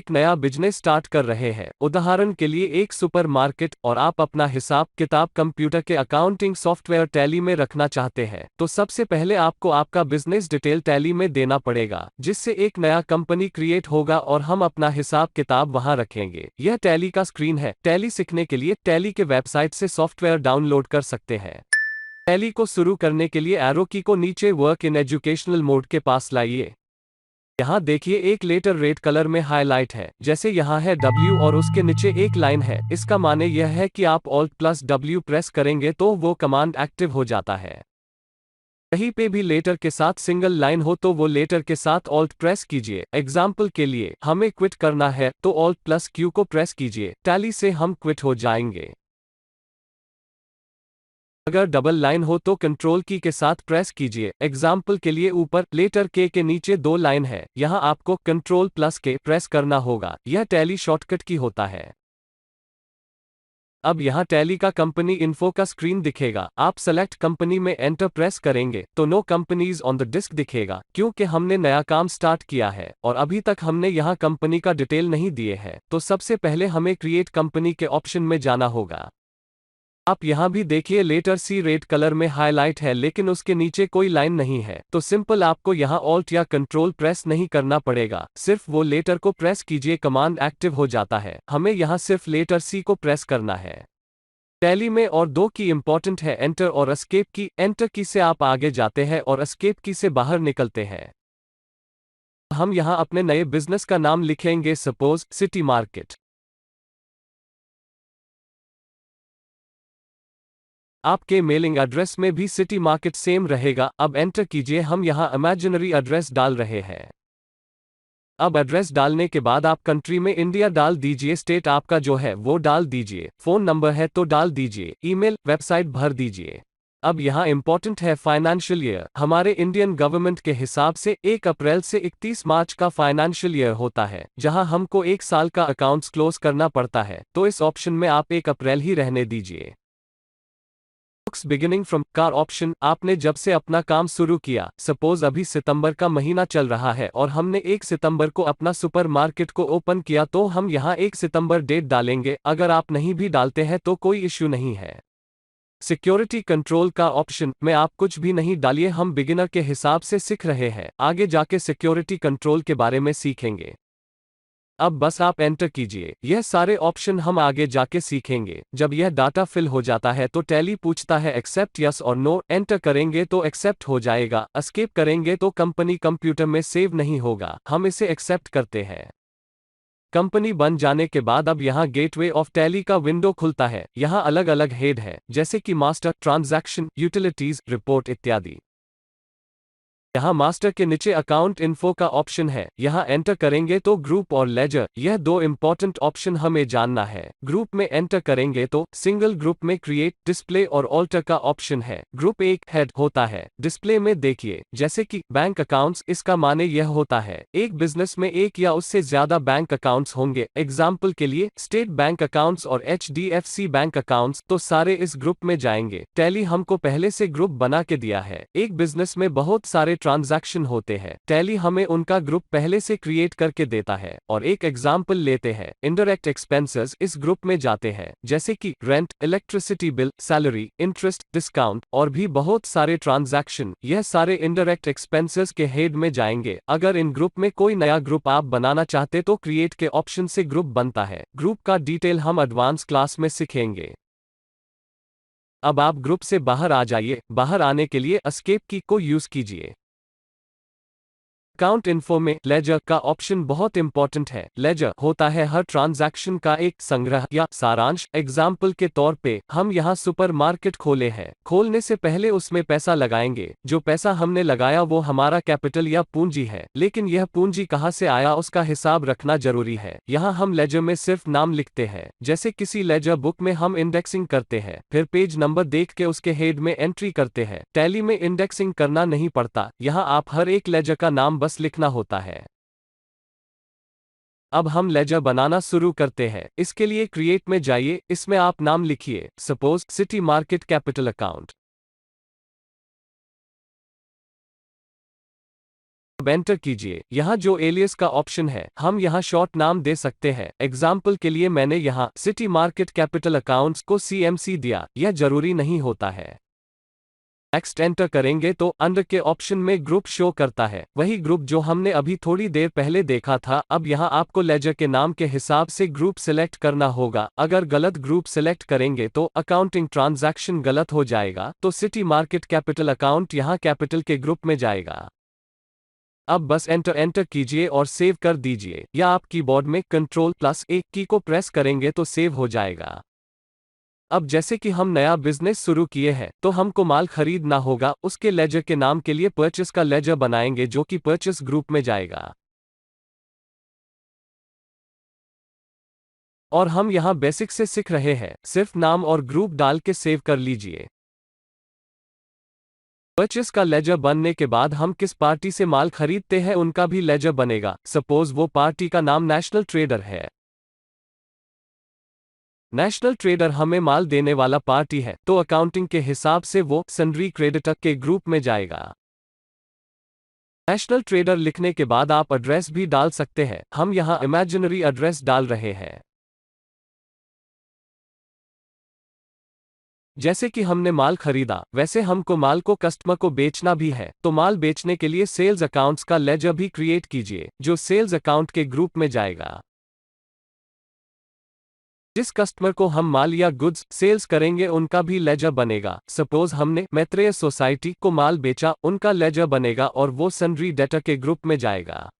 एक नया business start कर रहे हैं, उदाहरण के लिए एक सुपरमार्केट, और आप अपना हिसाब किताब कंप्यूटर के अकाउंटिंग सॉफ्टवेयर टैली में रखना चाहते हैं, तो सबसे पहले आपको आपका बिजनेस डिटेल टैली में देना पड़ेगा, जिससे एक नया कंपनी क्रिएट होगा और हम अपना हिसाब किताब वहां रखेंगे। यह टैली का स्क्रीन है। टैली सीखने के लिए टैली के वेबसाइट से सॉफ्टवेयर डाउनलोड कर सकते हैं। टैली को शुरू करने के लिए एरो की को नीचे वर्क इन एजुकेशनल मोड के पास लाइए। यहाँ देखिए एक लेटर रेड कलर में हाईलाइट है, जैसे यहाँ है W और उसके नीचे एक लाइन है। इसका माने यह है कि आप Alt+W प्रेस करेंगे तो वो कमांड एक्टिव हो जाता है। कहीं पे भी लेटर के साथ सिंगल लाइन हो तो वो लेटर के साथ Alt प्रेस कीजिए। एग्जाम्पल के लिए हमें क्विट करना है तो Alt+Q को प्रेस कीजिए। टैली से हम क्विट हो जाएंगे। अगर डबल लाइन हो तो कंट्रोल की के साथ प्रेस कीजिए। एग्जाम्पल के लिए ऊपर लेटर के नीचे 2 लाइन है, यहाँ आपको Ctrl+K प्रेस करना होगा। यह टैली शॉर्टकट की होता है। अब यहाँ टैली का कंपनी इन्फो का स्क्रीन दिखेगा। आप सेलेक्ट कंपनी में एंटर प्रेस करेंगे तो no companies on the disk दिखेगा, क्योंकि हमने नया काम स्टार्ट किया है और अभी तक हमने यहाँ कंपनी का डिटेल नहीं दिए है। तो सबसे पहले हमें क्रिएट कंपनी के ऑप्शन में जाना होगा। आप यहाँ भी देखिए लेटर सी रेड कलर में हाईलाइट है, लेकिन उसके नीचे कोई लाइन नहीं है। तो सिंपल आपको यहाँ ऑल्ट या कंट्रोल प्रेस नहीं करना पड़ेगा, सिर्फ वो लेटर को प्रेस कीजिए, कमांड एक्टिव हो जाता है। हमें यहाँ सिर्फ लेटर सी को प्रेस करना है। टैली में और 2 की इंपॉर्टेंट है, एंटर और एस्केप की। एंटर की से आप आगे जाते हैं और एस्केप की से बाहर निकलते हैं। हम यहाँ अपने नए बिजनेस का नाम लिखेंगे, सपोज सिटी मार्केट। आपके मेलिंग एड्रेस में भी सिटी मार्केट सेम रहेगा। अब एंटर कीजिए। हम यहाँ इमेजिनरी एड्रेस डाल रहे हैं। अब एड्रेस डालने के बाद आप कंट्री में इंडिया डाल दीजिए, स्टेट आपका जो है वो डाल दीजिए, फोन नंबर है तो डाल दीजिए, ईमेल वेबसाइट भर दीजिए। अब यहाँ इंपॉर्टेंट है फाइनेंशियल ईयर। हमारे इंडियन गवर्नमेंट के हिसाब से 1 अप्रैल से 31 मार्च का फाइनेंशियल ईयर होता है, जहाँ हमको 1 साल का अकाउंट्स क्लोज करना पड़ता है। तो इस ऑप्शन में आप 1 अप्रैल ही रहने दीजिए। बिगिनिंग फ्रॉम कार ऑप्शन, आपने जब से अपना काम शुरू किया, सपोज अभी सितंबर का महीना चल रहा है और हमने 1 सितंबर को अपना सुपरमार्केट को ओपन किया, तो हम यहाँ 1 सितंबर डेट डालेंगे। अगर आप नहीं भी डालते हैं तो कोई इश्यू नहीं है। सिक्योरिटी कंट्रोल का ऑप्शन में आप कुछ भी नहीं डालिए, हम बिगिनर के हिसाब से सीख रहे हैं, आगे जाके सिक्योरिटी कंट्रोल के बारे में सीखेंगे। अब बस आप एंटर कीजिए। यह सारे ऑप्शन हम आगे जाके सीखेंगे। जब यह डाटा फिल हो जाता है तो टैली पूछता है एक्सेप्ट यस और नो। एंटर करेंगे तो एक्सेप्ट हो जाएगा, एस्केप करेंगे तो कंपनी कंप्यूटर में सेव नहीं होगा। हम इसे एक्सेप्ट करते हैं। कंपनी बन जाने के बाद अब यहाँ गेटवे ऑफ टैली का विंडो खुलता है। यहाँ अलग अलग हेड है, जैसे कि मास्टर, ट्रांजैक्शन, यूटिलिटीज, रिपोर्ट इत्यादि। यहाँ मास्टर के नीचे अकाउंट इन्फो का ऑप्शन है। यहाँ एंटर करेंगे तो ग्रुप और लेजर, यह 2 इंपॉर्टेंट ऑप्शन हमें जानना है। ग्रुप में एंटर करेंगे तो सिंगल ग्रुप में क्रिएट, डिस्प्ले और ऑल्टर का ऑप्शन है। ग्रुप एक हेड होता है। डिस्प्ले में देखिए, जैसे कि बैंक अकाउंट्स, इसका माने यह होता है एक बिजनेस में 1 या उससे ज्यादा बैंक अकाउंट्स होंगे। एग्जाम्पल के लिए स्टेट बैंक अकाउंट्स और HDFC बैंक अकाउंट्स, तो सारे इस ग्रुप में जाएंगे। टैली हमको पहले से ग्रुप बना के दिया है। एक बिजनेस में बहुत सारे ट्रांजैक्शन होते हैं, टैली हमें उनका ग्रुप पहले से क्रिएट करके देता है। और एक एग्जाम्पल लेते हैं, इनडायरेक्ट एक्सपेंसेस इस ग्रुप में जाते हैं, जैसे कि rent, electricity bill, salary, interest, discount और भी बहुत सारे ट्रांजैक्शन। यह सारे इनडायरेक्ट एक्सपेंसेस के हेड में जाएंगे। अगर इन ग्रुप में कोई नया ग्रुप आप बनाना चाहते तो क्रिएट के ऑप्शन से ग्रुप बनता है। ग्रुप का डिटेल हम एडवांस क्लास में सीखेंगे। अब आप ग्रुप से बाहर आ जाइए। बाहर आने के लिए एस्केप की को यूज कीजिए। अकाउंट इन्फो में लेजर का ऑप्शन बहुत इंपॉर्टेंट है। लेजर होता है हर ट्रांजैक्शन का एक संग्रह या सारांश। एग्जाम्पल के तौर पे हम यहाँ सुपरमार्केट खोले हैं। खोलने से पहले उसमें पैसा लगाएंगे। जो पैसा हमने लगाया वो हमारा कैपिटल या पूंजी है, लेकिन यह पूंजी कहाँ से आया उसका हिसाब रखना जरूरी है। यहाँ हम लेजर में सिर्फ नाम लिखते हैं, जैसे किसी लेजर बुक में हम इंडेक्सिंग करते हैं, फिर पेज नंबर देख के उसके हेड में एंट्री करते हैं। टैली में इंडेक्सिंग करना नहीं पड़ता, यहाँ आप हर एक लेजर का नाम बस लिखना होता है। अब हम लेजर बनाना शुरू करते हैं। इसके लिए क्रिएट में जाइए, इसमें आप नाम लिखिए, suppose city market capital account. अब एंटर कीजिए। यहाँ जो एलियस का ऑप्शन है, हम यहाँ शॉर्ट नाम दे सकते हैं। एग्जाम्पल के लिए मैंने यहाँ सिटी मार्केट कैपिटल अकाउंट्स को CMC दिया, यह जरूरी नहीं होता है। नेक्स्ट एंटर करेंगे तो अंडर के ऑप्शन में ग्रुप शो करता है, वही ग्रुप जो हमने अभी थोड़ी देर पहले देखा था। अब यहाँ आपको लेजर के नाम के हिसाब से ग्रुप सिलेक्ट करना होगा। अगर गलत ग्रुप सिलेक्ट करेंगे तो अकाउंटिंग ट्रांजैक्शन गलत हो जाएगा, तो सिटी मार्केट कैपिटल अकाउंट यहाँ कैपिटल के ग्रुप में जाएगा। अब बस एंटर कीजिए और सेव कर दीजिए, या आप कीबोर्ड में Ctrl+A की को प्रेस करेंगे तो सेव हो जाएगा। अब जैसे कि हम नया बिजनेस शुरू किए हैं, तो हमको माल खरीदना होगा। उसके लेजर के नाम के लिए परचेस का लेजर बनाएंगे, जो कि परचेस ग्रुप में जाएगा। और हम यहाँ बेसिक से सीख रहे हैं, सिर्फ नाम और ग्रुप डाल के सेव कर लीजिए। परचेस का लेजर बनने के बाद हम किस पार्टी से माल खरीदते हैं उनका भी लेजर बनेगा। सपोज वो पार्टी का नाम नेशनल ट्रेडर है। नेशनल ट्रेडर हमें माल देने वाला पार्टी है, तो अकाउंटिंग के हिसाब से वो सन्ड्री क्रेडिटर के ग्रुप में जाएगा। नेशनल ट्रेडर लिखने के बाद आप एड्रेस भी डाल सकते हैं। हम यहाँ इमेजिनरी एड्रेस डाल रहे हैं। जैसे कि हमने माल खरीदा, वैसे हमको माल को कस्टमर को बेचना भी है, तो माल बेचने के लिए सेल्स अकाउंट्स का लेजर भी क्रिएट कीजिए, जो सेल्स अकाउंट के ग्रुप में जाएगा। जिस कस्टमर को हम माल या गुड्स सेल्स करेंगे उनका भी लेजर बनेगा। सपोज हमने मैत्रेय सोसाइटी को माल बेचा, उनका लेजर बनेगा और वो सन्ड्री डेटर के ग्रुप में जाएगा।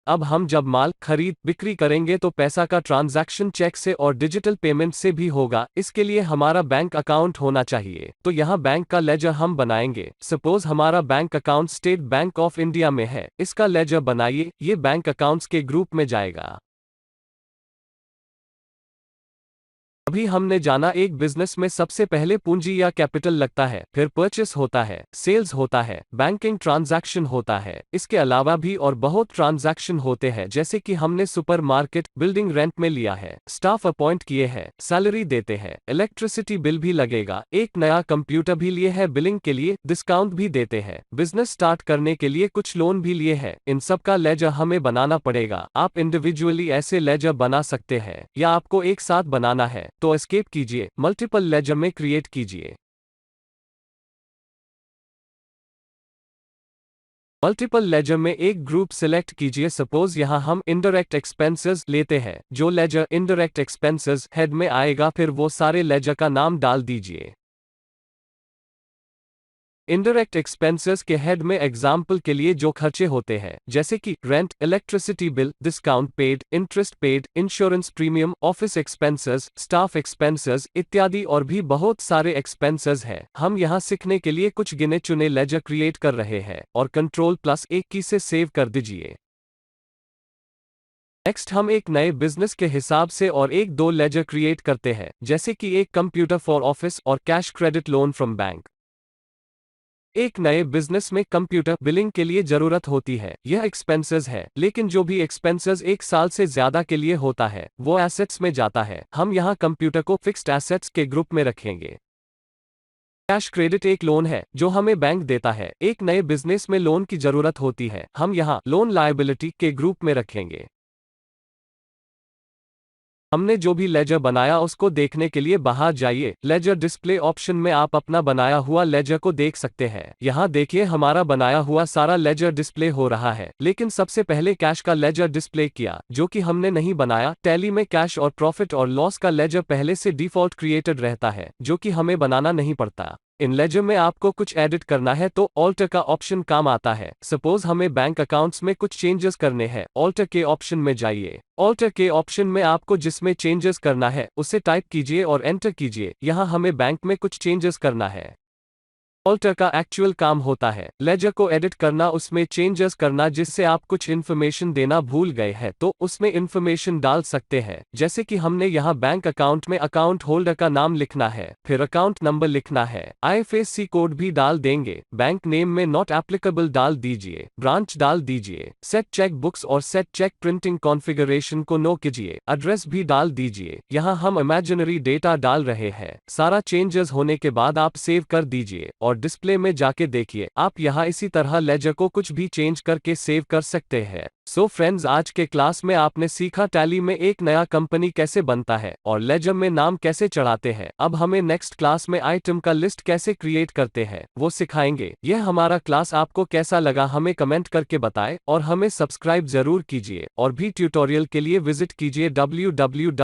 अब हम जब माल खरीद बिक्री करेंगे तो पैसा का ट्रांजैक्शन चेक से और डिजिटल पेमेंट से भी होगा। इसके लिए हमारा बैंक अकाउंट होना चाहिए, तो यहाँ बैंक का लेजर हम बनाएंगे। सपोज हमारा bank account state bank of India में है, इसका लेजर बनाइए, ये बैंक अकाउंट्स के ग्रुप में जाएगा। अभी हमने जाना एक बिजनेस में सबसे पहले पूंजी या कैपिटल लगता है, फिर परचेस होता है, सेल्स होता है, बैंकिंग ट्रांजैक्शन होता है। इसके अलावा भी और बहुत ट्रांजैक्शन होते हैं, जैसे कि हमने सुपर मार्केट बिल्डिंग रेंट में लिया है, स्टाफ अपॉइंट किए हैं, सैलरी देते हैं, इलेक्ट्रिसिटी बिल भी लगेगा, एक नया कंप्यूटर भी लिए है, बिलिंग के लिए डिस्काउंट भी देते हैं, बिजनेस स्टार्ट करने के लिए कुछ लोन भी लिए हैं। इन सब का लेजर हमें बनाना पड़ेगा। आप इंडिविजुअली ऐसे लेजर बना सकते हैं, या आपको एक साथ बनाना है तो एस्केप कीजिए, मल्टीपल लेजर में क्रिएट कीजिए। मल्टीपल लेजर में एक ग्रुप सिलेक्ट कीजिए। सपोज यहां हम इनडायरेक्ट एक्सपेंसेस लेते हैं, जो लेजर इनडायरेक्ट एक्सपेंसेस हेड में आएगा, फिर वो सारे लेजर का नाम डाल दीजिए। इनडायरेक्ट एक्सपेंसेस के हेड में एग्जाम्पल के लिए जो खर्चे होते हैं, जैसे कि rent, electricity bill, discount paid, interest paid, insurance premium, office expenses, staff expenses इत्यादि और भी बहुत सारे एक्सपेंसेस हैं। हम यहाँ सीखने के लिए कुछ गिने चुने लेजर क्रिएट कर रहे हैं, और Ctrl+A की से सेव कर दीजिए। नेक्स्ट हम एक नए बिजनेस के हिसाब से और एक दो लेजर क्रिएट करते हैं, जैसे कि एक कंप्यूटर फॉर ऑफिस और cash credit loan from bank. एक नए बिजनेस में कंप्यूटर बिलिंग के लिए जरूरत होती है, यह एक्सपेंसेस है, लेकिन जो भी एक्सपेंसेस एक साल से ज्यादा के लिए होता है वो एसेट्स में जाता है। हम यहाँ कंप्यूटर को फिक्स्ड एसेट्स के ग्रुप में रखेंगे। कैश क्रेडिट एक लोन है जो हमें बैंक देता है, एक नए बिजनेस में लोन की जरूरत होती है, हम यहाँ लोन लायबिलिटी के ग्रुप में रखेंगे। हमने जो भी लेजर बनाया उसको देखने के लिए बाहर जाइए, लेजर डिस्प्ले ऑप्शन में आप अपना बनाया हुआ लेजर को देख सकते हैं। यहाँ देखिए हमारा बनाया हुआ सारा लेजर डिस्प्ले हो रहा है, लेकिन सबसे पहले कैश का लेजर डिस्प्ले किया, जो कि हमने नहीं बनाया। टैली में कैश और प्रॉफिट और लॉस का लेजर पहले से डिफॉल्ट क्रिएटेड रहता है, जो कि हमें बनाना नहीं पड़ता। इन लेजर में आपको कुछ एडिट करना है तो ऑल्टर का ऑप्शन काम आता है। सपोज हमें बैंक अकाउंट्स में कुछ चेंजेस करने हैं, ऑल्टर के ऑप्शन में जाइए। ऑल्टर के ऑप्शन में आपको जिसमें चेंजेस करना है उसे टाइप कीजिए और एंटर कीजिए। यहाँ हमें बैंक में कुछ चेंजेस करना है। ऑल्टर का एक्चुअल काम होता है लेजर को एडिट करना, उसमें चेंजेस करना, जिससे आप कुछ इन्फॉर्मेशन देना भूल गए हैं तो उसमें इन्फॉर्मेशन डाल सकते हैं। जैसे कि हमने यहाँ बैंक अकाउंट में अकाउंट होल्डर का नाम लिखना है, फिर अकाउंट नंबर लिखना है, IFSC कोड भी डाल देंगे, बैंक नेम में नॉट एप्लीकेबल डाल दीजिए, ब्रांच डाल दीजिए, सेट चेक बुक्स और सेट चेक प्रिंटिंग कॉन्फ़िगरेशन को नो कीजिए, एड्रेस भी डाल दीजिए। यहाँ हम इमेजिनरी डेटा डाल रहे हैं। सारा चेंजेस होने के बाद आप सेव कर दीजिए और और डिस्प्ले में जाके देखिए। आप यहाँ इसी तरह लेजर को कुछ भी चेंज करके सेव कर सकते हैं। सो फ्रेंड्स, आज के क्लास में आपने सीखा टैली में एक नया कंपनी कैसे बनता है और लेजर में नाम कैसे चढ़ाते हैं। अब हमें नेक्स्ट क्लास में आइटम का लिस्ट कैसे क्रिएट करते हैं वो सिखाएंगे। यह हमारा क्लास आपको कैसा लगा हमें कमेंट करके बताएं और हमें सब्सक्राइब जरूर कीजिए और भी ट्यूटोरियल के लिए विजिट कीजिए www